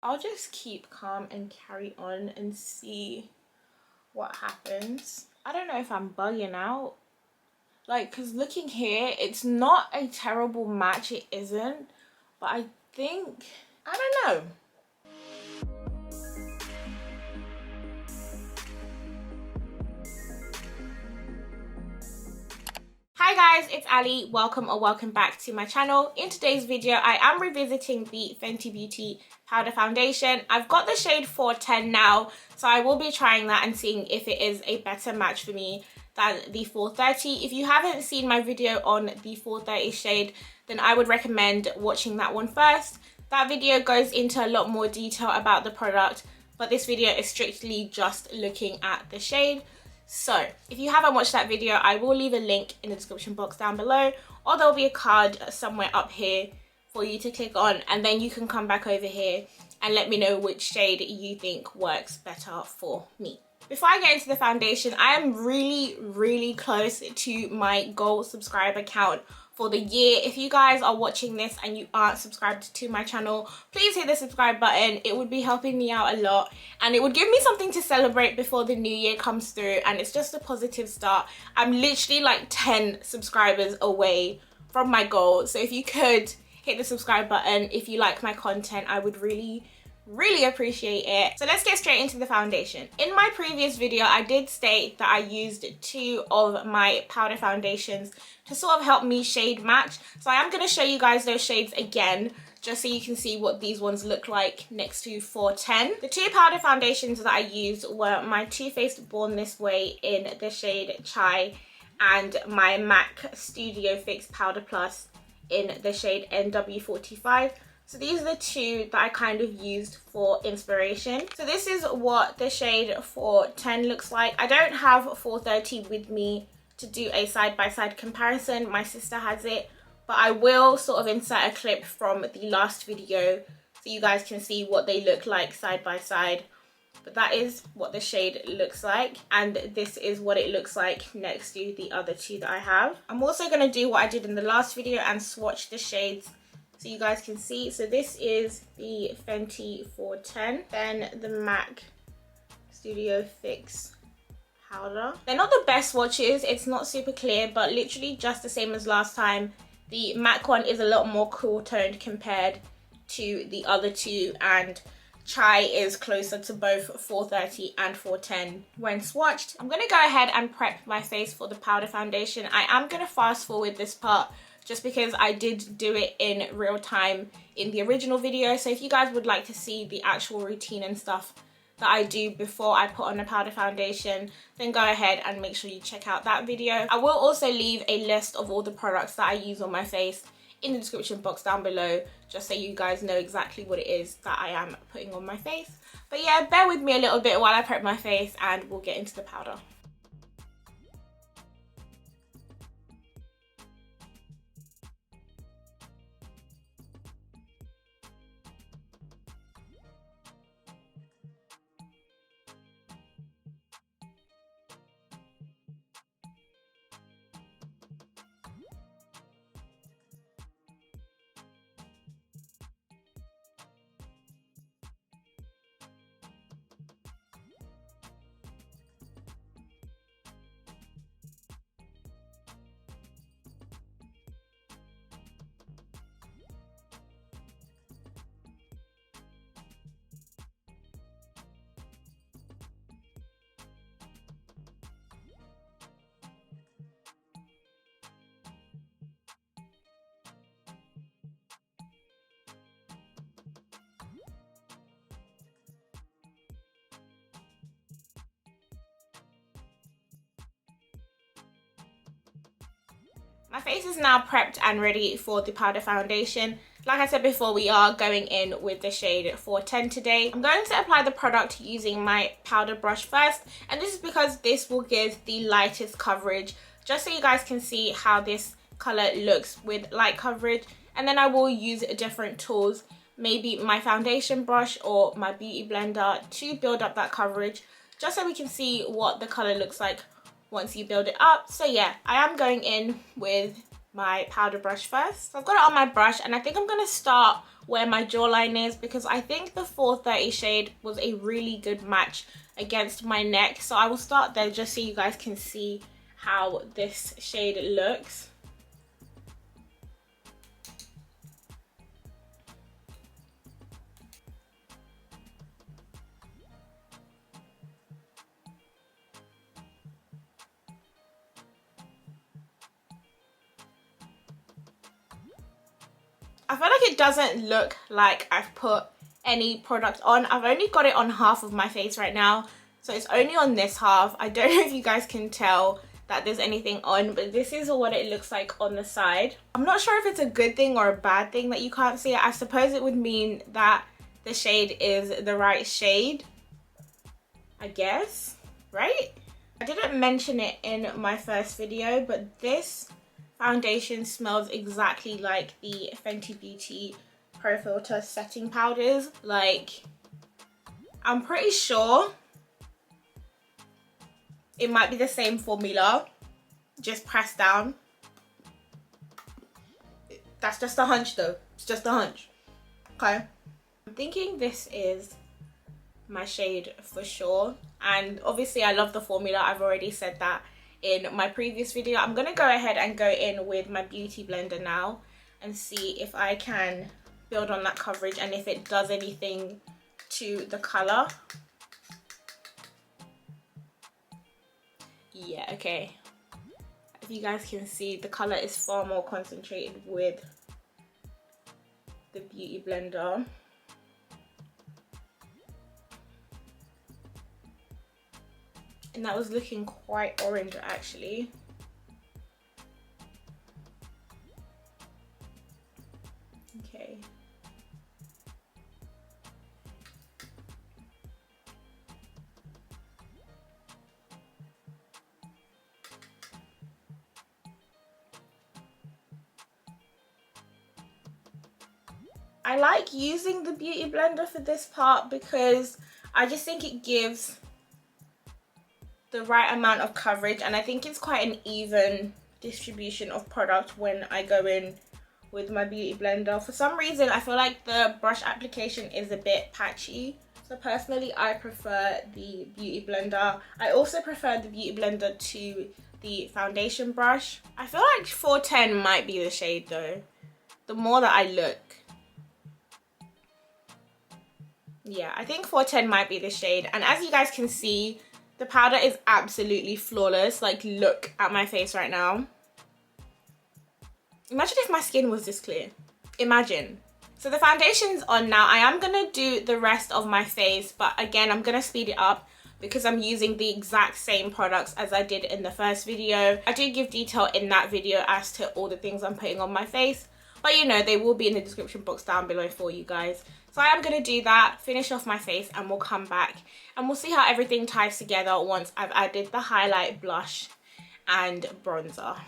I'll just keep calm and carry on and see what happens. I don't know if I'm bugging out. Like, because looking here, it's not a terrible match, it isn't. But I think, I don't know. Hi guys, it's Ali. Welcome or welcome back to my channel. In today's video, I am revisiting the Fenty Beauty powder foundation. I've got the shade 410 now, so I will be trying that and seeing if it is a better match for me than the 430. If you haven't seen my video on the 430 shade, then I would recommend watching that one first. That video goes into a lot more detail about the product, but this video is strictly just looking at the shade. So if you haven't watched that video, I will leave a link in the description box down below, or there'll be a card somewhere up here for you to click on, and then you can come back over here and let me know which shade you think works better for me. Before I get into the foundation, I am really close to my goal subscriber count for the year. If you guys are watching this and you aren't subscribed to my channel, please hit the subscribe button. It would be helping me out a lot, and it would give me something to celebrate before the new year comes through, and it's just a positive start. I'm literally like 10 subscribers away from my goal, so if you could hit the subscribe button if you like my content, I would really appreciate it. So let's get straight into the foundation. In my previous video, I did state that I used 2 of my powder foundations to sort of help me shade match. So I am going to show you guys those shades again, just so you can see what these ones look like next to 410. The 2 powder foundations that I used were my Too Faced Born This Way in the shade Chai, and my MAC Studio Fix Powder Plus in the shade NW45. So these are the 2 that I kind of used for inspiration. So this is what the shade 410 looks like. I don't have 430 with me to do a side-by-side comparison. My sister has it, but I will sort of insert a clip from the last video so you guys can see what they look like side by side. But that is what the shade looks like, and this is what it looks like next to the other 2 that I have. I'm also going to do what I did in the last video and swatch the shades so you guys can see. So this is the Fenty 410, then the MAC Studio Fix powder. They're not the best swatches, it's not super clear, but literally just the same as last time. The MAC one is a lot more cool toned compared to the other 2, and Chai is closer to both 430 and 410 when swatched. I'm going to go ahead and prep my face for the powder foundation. I am going to fast forward this part just because I did do it in real time in the original video. So if you guys would like to see the actual routine and stuff that I do before I put on a powder foundation, then go ahead and make sure you check out that video. I will also leave a list of all the products that I use on my face in the description box down below, just so you guys know exactly what it is that I am putting on my face. But yeah, bear with me a little bit while I prep my face and we'll get into the powder. My face is now prepped and ready for the powder foundation. Like I said before, we are going in with the shade 410 today. I'm going to apply the product using my powder brush first, and this is because this will give the lightest coverage, just so you guys can see how this color looks with light coverage. And then I will use different tools, maybe my foundation brush or my beauty blender, to build up that coverage, just so we can see what the color looks like once you build it up. So yeah, I am going in with my powder brush first. So I've got it on my brush, and I think I'm going to start where my jawline is, because I think the 430 shade was a really good match against my neck. So I will start there just so you guys can see how this shade looks. I feel like it doesn't look like I've put any product on. I've only got it on half of my face right now, so it's only on this half. I don't know if you guys can tell that there's anything on, but this is what it looks like on the side. I'm not sure if it's a good thing or a bad thing that you can't see it. I suppose it would mean that the shade is the right shade, I guess, right? I didn't mention it in my first video, but this foundation smells exactly like the Fenty Beauty Pro Filt'r setting powders. Like, I'm pretty sure it might be the same formula, just pressed down. That's just a hunch though, it's just a hunch. Okay, I'm thinking this is my shade for sure, and obviously I love the formula. I've already said that in my previous video. I'm gonna go ahead and go in with my beauty blender now and see if I can build on that coverage and if it does anything to the color. Yeah, okay, if you guys can see, the color is far more concentrated with the beauty blender. And that was looking quite orange actually. Okay. I like using the beauty blender for this part because I just think it gives the right amount of coverage, and I think it's quite an even distribution of product when I go in with my beauty blender. For some reason I feel like the brush application is a bit patchy, so personally I prefer the beauty blender. I also prefer the beauty blender to the foundation brush. I feel like 410 might be the shade though, the more that I look. Yeah, I think 410 might be the shade, and as you guys can see, the powder is absolutely flawless. Like, look at my face right now. Imagine if my skin was this clear. Imagine. So the foundation's on now. I am gonna do the rest of my face, but again, I'm gonna speed it up because I'm using the exact same products as I did in the first video. I do give detail in that video as to all the things I'm putting on my face, but you know, they will be in the description box down below for you guys. So I am going to do that, finish off my face, and we'll come back and we'll see how everything ties together once I've added the highlight, blush and bronzer.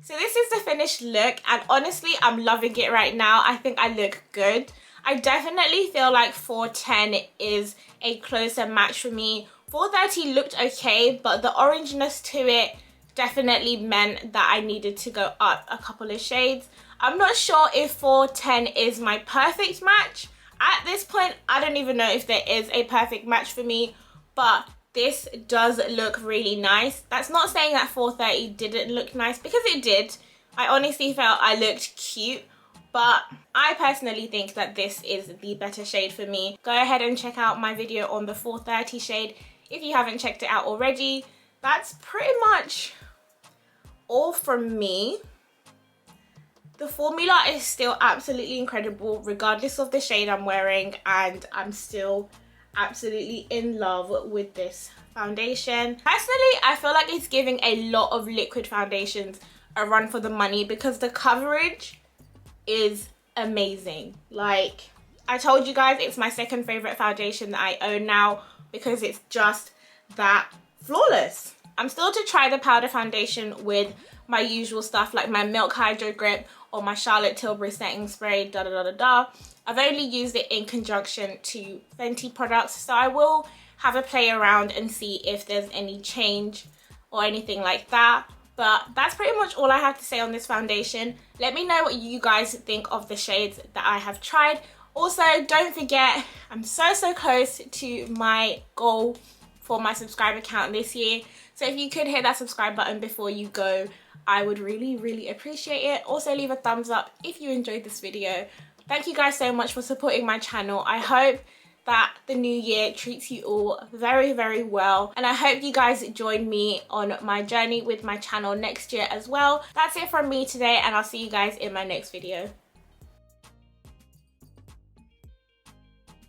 So this is the finished look, and honestly I'm loving it right now. I think I look good. I definitely feel like 410 is a closer match for me. 430 looked okay, but the orangeness to it definitely meant that I needed to go up a couple of shades. I'm not sure if 410 is my perfect match. At this point, I don't even know if there is a perfect match for me, but this does look really nice. That's not saying that 430 didn't look nice, because it did. I honestly felt I looked cute, but I personally think that this is the better shade for me. Go ahead and check out my video on the 430 shade if you haven't checked it out already. That's pretty much all from me. The formula is still absolutely incredible regardless of the shade I'm wearing, and I'm still absolutely in love with this foundation. Personally, I feel like it's giving a lot of liquid foundations a run for the money because the coverage is amazing. Like I told you guys, it's my second favorite foundation that I own now because it's just that flawless. I'm still to try the powder foundation with my usual stuff like my Milk Hydro Grip or my Charlotte Tilbury setting spray, I've only used it in conjunction to Fenty products, so I will have a play around and see if there's any change or anything like that. But that's pretty much all I have to say on this foundation. Let me know what you guys think of the shades that I have tried. Also, don't forget, I'm so close to my goal for my subscriber count this year. So if you could hit that subscribe button before you go, I would really appreciate it. Also, leave a thumbs up if you enjoyed this video. Thank you guys so much for supporting my channel. I hope that the new year treats you all very well, and I hope you guys join me on my journey with my channel next year as well. That's it from me today, and I'll see you guys in my next video.